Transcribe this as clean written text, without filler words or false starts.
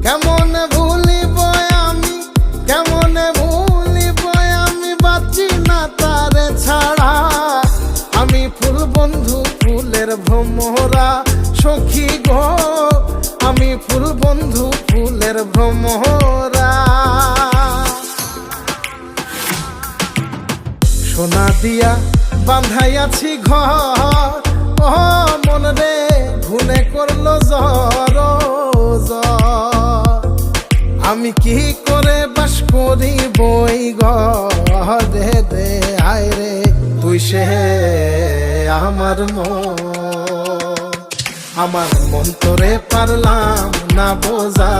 কেমন ভুলিব আমি, কেমন ভুলিব আমি, বাঁচি না তারে ছাড়া। আমি ফুল বন্ধু ফুলের ভ্রমরা সখী গো, আমি ফুল বন্ধু ফুলের ভ্রমরা। সোনা দিয়া বাঁধাইয়াছি ঘর, ও মন রে ঘুনে করলো জ্বর জ্বর। আমি কি করে বাস করি বই ঘরে দে, আয় রে তুই সে আমার মন, আমার মন তোরে পারলাম না বোঝা।